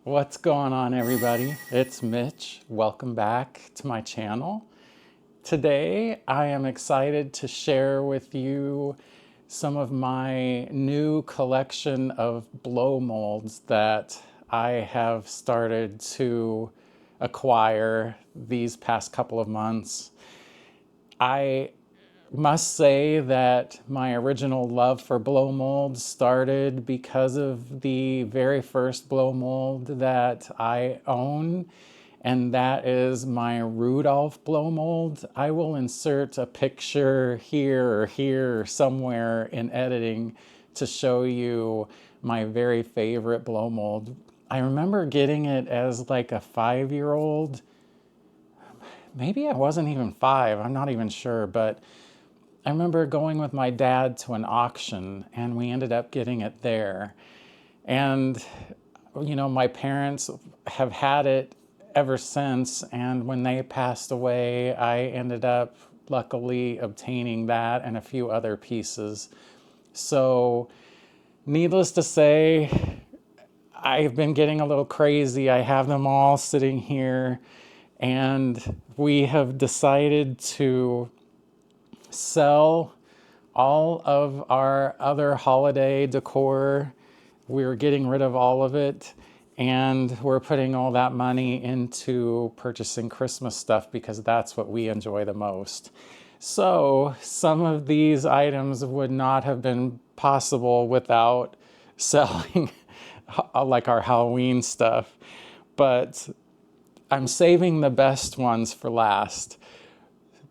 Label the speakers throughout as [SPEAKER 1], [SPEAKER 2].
[SPEAKER 1] What's going on, everybody? It's Mitch. Welcome back to my channel. Today, I am excited to share with you some of my new collection of blow molds that I have started to acquire these past couple of months. I must say that my original love for blow molds started because of the very first blow mold that I own, and that is my Rudolph blow mold. I will insert a picture here or here or somewhere in editing to show you my very favorite blow mold. I remember getting it as like a 5-year-old. Maybe I wasn't even 5, I'm not even sure, but I remember going with my dad to an auction and we ended up getting it there. And, my parents have had it ever since. And when they passed away, I ended up luckily obtaining that and a few other pieces. So, needless to say, I've been getting a little crazy. I have them all sitting here, and we have decided to sell all of our other holiday decor. We're getting rid of all of it, and we're putting all that money into purchasing Christmas stuff because that's what we enjoy the most. So some of these items would not have been possible without selling like our Halloween stuff, but I'm saving the best ones for last.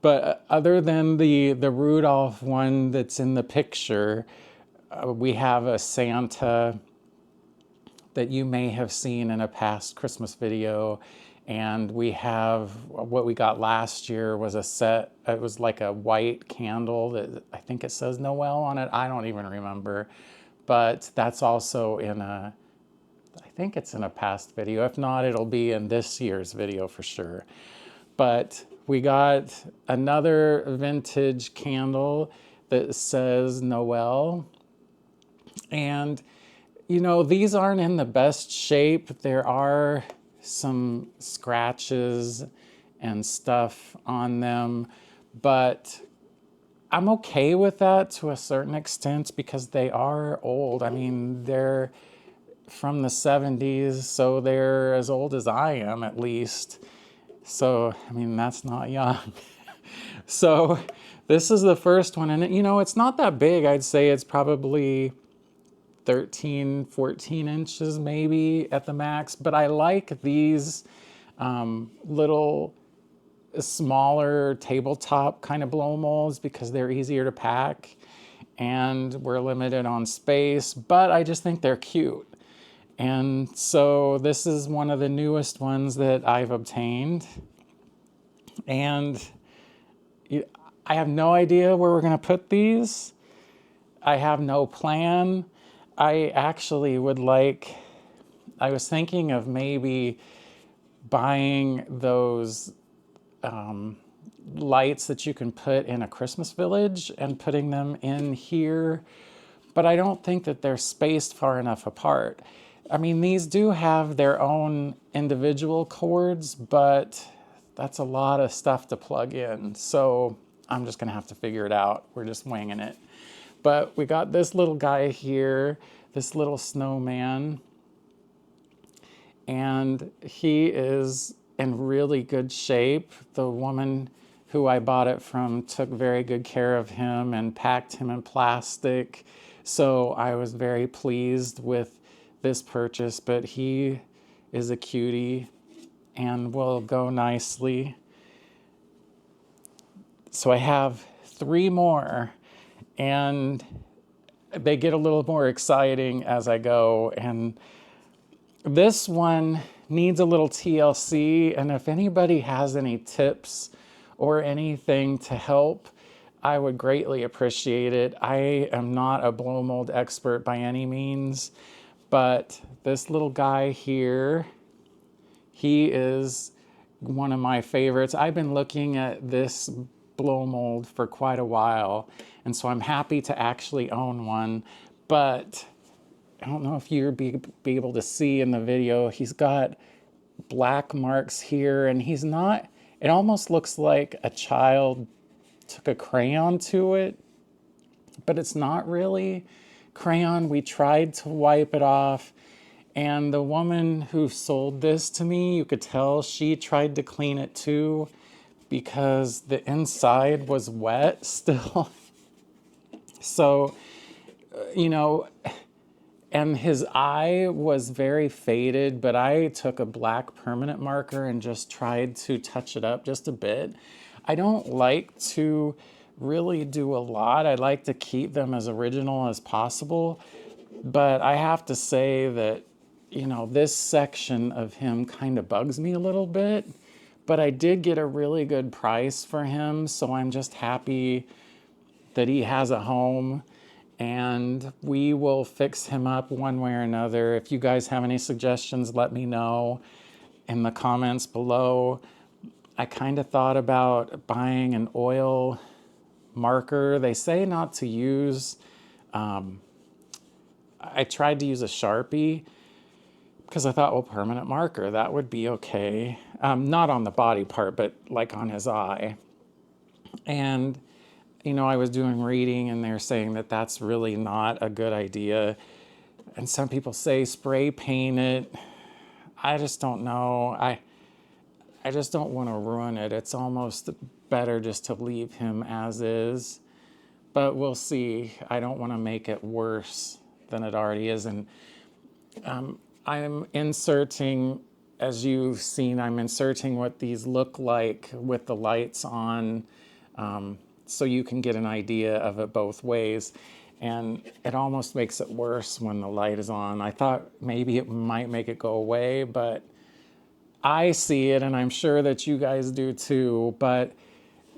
[SPEAKER 1] But other than the Rudolph one that's in the picture, we have a Santa that you may have seen in a past Christmas video. And we have what we got last year was a set. It was like a white candle that I think it says Noel on it. I don't even remember. But that's also I think it's in a past video. If not, it'll be in this year's video for sure. But we got another vintage candle that says Noel. And, these aren't in the best shape. There are some scratches and stuff on them, but I'm okay with that to a certain extent because they are old. I mean, they're from the 70s, so they're as old as I am at least. So, I mean, that's not young. So this is the first one, and it's not that big. I'd say it's probably 13, 14 inches maybe at the max, but I like these little smaller tabletop kind of blow molds because they're easier to pack and we're limited on space, but I just think they're cute. And so this is one of the newest ones that I've obtained. And I have no idea where we're going to put these. I have no plan. I actually I was thinking of maybe buying those lights that you can put in a Christmas village and putting them in here. But I don't think that they're spaced far enough apart. I mean, these do have their own individual cords, but that's a lot of stuff to plug in. So I'm just gonna have to figure it out. We're just winging it. But we got this little guy here, this little snowman, and he is in really good shape. The woman who I bought it from took very good care of him and packed him in plastic. So I was very pleased with this purchase, but he is a cutie and will go nicely. So I have 3 more, and they get a little more exciting as I go. And this one needs a little TLC, and if anybody has any tips or anything to help, I would greatly appreciate it. I am not a blow mold expert by any means, but this little guy here, he is one of my favorites. I've been looking at this blow mold for quite a while, and so I'm happy to actually own one. But I don't know if you'll be able to see in the video, he's got black marks here, and he's not, it almost looks like a child took a crayon to it, but it's not really crayon. We tried to wipe it off, and the woman who sold this to me, you could tell she tried to clean it too because the inside was wet still. So, you know, and his eye was very faded, but I took a black permanent marker and just tried to touch it up just a bit. I don't like to really do a lot. I like to keep them as original as possible. But I have to say that, you know, this section of him kind of bugs me a little bit. But I did get a really good price for him, so I'm just happy that he has a home, and we will fix him up one way or another. If you guys have any suggestions, let me know in the comments below. I kind of thought about buying an oil marker. They say not to use, I tried to use a Sharpie because I thought, well, permanent marker, that would be okay. Not on the body part, but like on his eye. And, you know, I was doing reading and they're saying that that's really not a good idea. And some people say spray paint it. I just don't know. I just don't want to ruin it. It's almost better just to leave him as is. But we'll see. I don't want to make it worse than it already is. And I'm inserting, as you've seen, I'm inserting what these look like with the lights on, so you can get an idea of it both ways. And it almost makes it worse when the light is on. I thought maybe it might make it go away, but I see it, and I'm sure that you guys do too. But,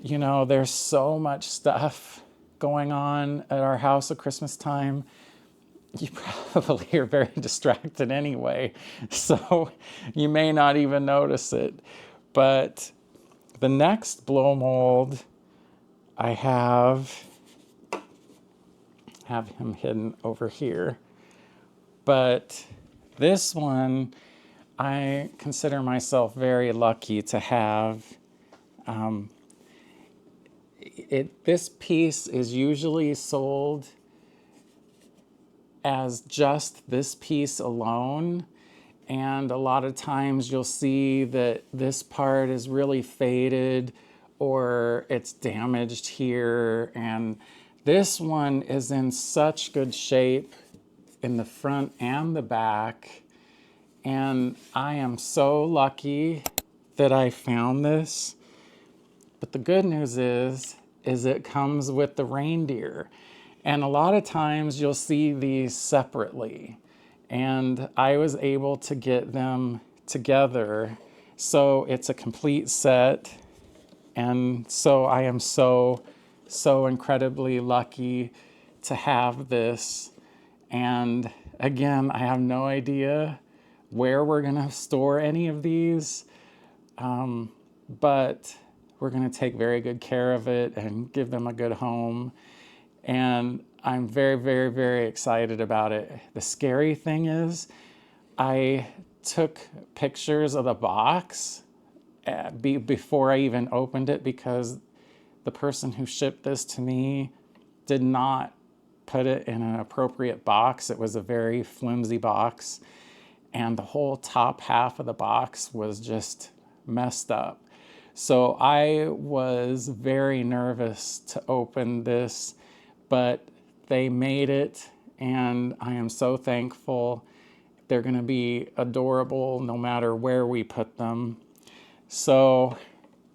[SPEAKER 1] you know, there's so much stuff going on at our house at Christmas time. You probably are very distracted anyway, so you may not even notice it. But the next blow mold, I have him hidden over here. But this one, I consider myself very lucky to have. This piece is usually sold as just this piece alone, and a lot of times you'll see that this part is really faded or it's damaged here, and this one is in such good shape in the front and the back, and I am so lucky that I found this. But the good news is it comes with the reindeer. And a lot of times you'll see these separately. And I was able to get them together. So it's a complete set. And so I am so incredibly lucky to have this. And again, I have no idea where we're gonna store any of these, but we're gonna take very good care of it and give them a good home. And I'm very excited about it. The scary thing is, I took pictures of the box before I even opened it, because the person who shipped this to me did not put it in an appropriate box. It was a very flimsy box, and the whole top half of the box was just messed up. So I was very nervous to open this, but they made it, and I am so thankful. They're gonna be adorable no matter where we put them. So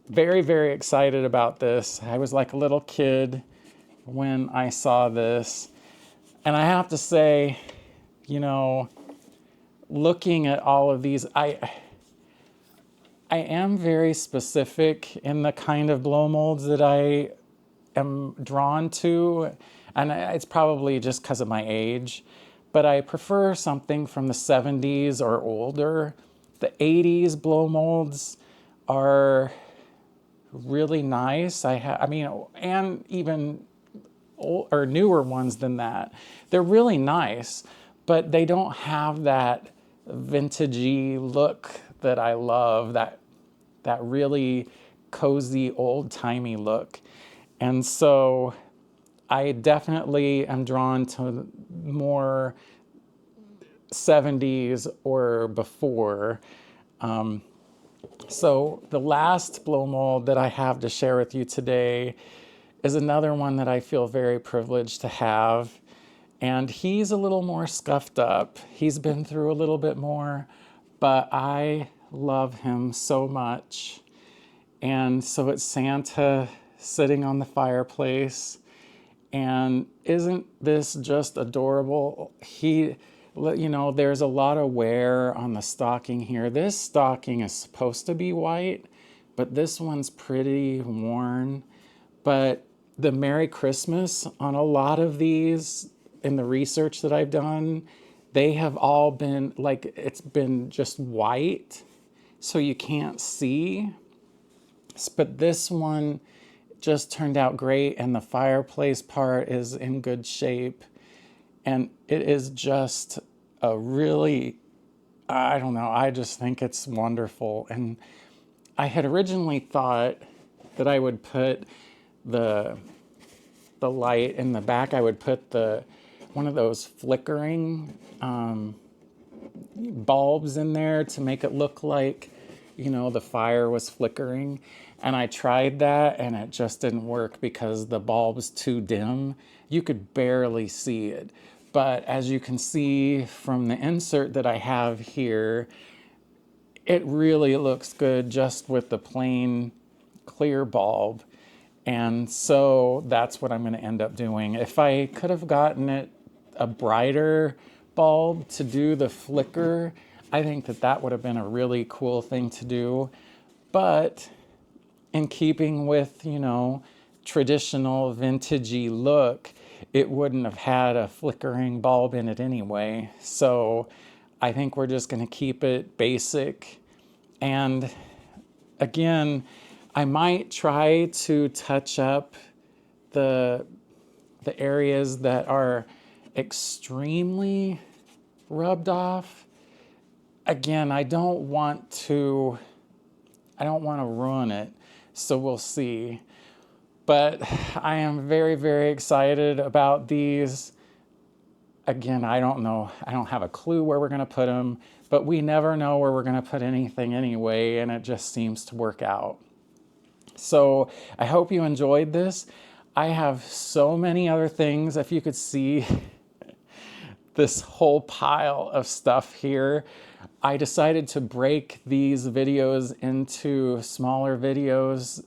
[SPEAKER 1] very excited about this. I was like a little kid when I saw this. And I have to say, you know, looking at all of these, I am very specific in the kind of blow molds that I am drawn to, and it's probably just because of my age, but I prefer something from the 70s or older. The 80s blow molds are really nice. I mean, and even old, or newer ones than that. They're really nice, but they don't have that vintagey look that I love, that really cozy, old-timey look. And so I definitely am drawn to more 70s or before. So the last blow mold that I have to share with you today is another one that I feel very privileged to have. And he's a little more scuffed up. He's been through a little bit more, but I love him so much. And so it's Santa sitting on the fireplace. And isn't this just adorable? There's a lot of wear on the stocking here. This stocking is supposed to be white, but this one's pretty worn. But the Merry Christmas on a lot of these, in the research that I've done, they have all been like, it's been just white, so you can't see. But this one just turned out great, and the fireplace part is in good shape. And it is just a really, I don't know, I just think it's wonderful. And I had originally thought that I would put the light in the back. I would put one of those flickering bulbs in there to make it look like, the fire was flickering. And I tried that and it just didn't work because the bulb's too dim. You could barely see it. But as you can see from the insert that I have here, it really looks good just with the plain clear bulb. And so that's what I'm going to end up doing. If I could have gotten it a brighter bulb to do the flicker, I think that would have been a really cool thing to do. But in keeping with, traditional vintagey look, it wouldn't have had a flickering bulb in it anyway. So I think we're just going to keep it basic. And again, I might try to touch up the areas that are extremely rubbed off. Again, I don't want to ruin it, so we'll see. But I am very, very excited about these. Again, I don't know. I don't have a clue where we're going to put them, but we never know where we're going to put anything anyway, and it just seems to work out. So I hope you enjoyed this. I have so many other things. If you could see this whole pile of stuff here, I decided to break these videos into smaller videos,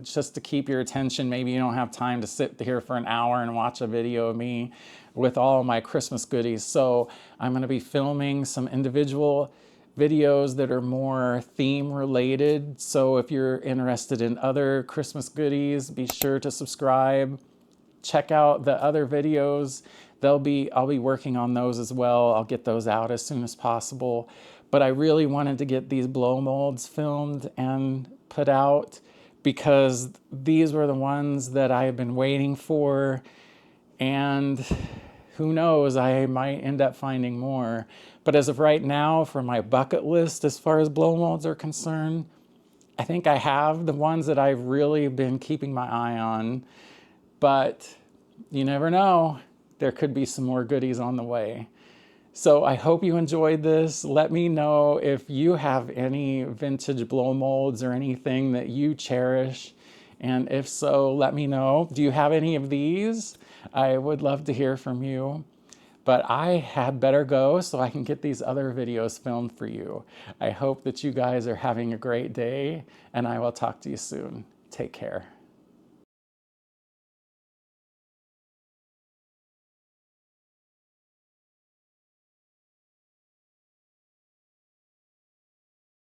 [SPEAKER 1] just to keep your attention. Maybe you don't have time to sit here for an hour and watch a video of me with all my Christmas goodies. So I'm going to be filming some individual videos that are more theme related. So if you're interested in other Christmas goodies, be sure to subscribe. Check out the other videos. I'll be working on those as well. I'll get those out as soon as possible. But I really wanted to get these blow molds filmed and put out because these were the ones that I have been waiting for. And who knows, I might end up finding more. But as of right now, for my bucket list, as far as blow molds are concerned, I think I have the ones that I've really been keeping my eye on. But you never know. There could be some more goodies on the way. So I hope you enjoyed this. Let me know if you have any vintage blow molds or anything that you cherish. And if so, let me know. Do you have any of these? I would love to hear from you. But I had better go so I can get these other videos filmed for you. I hope that you guys are having a great day, and I will talk to you soon. Take care.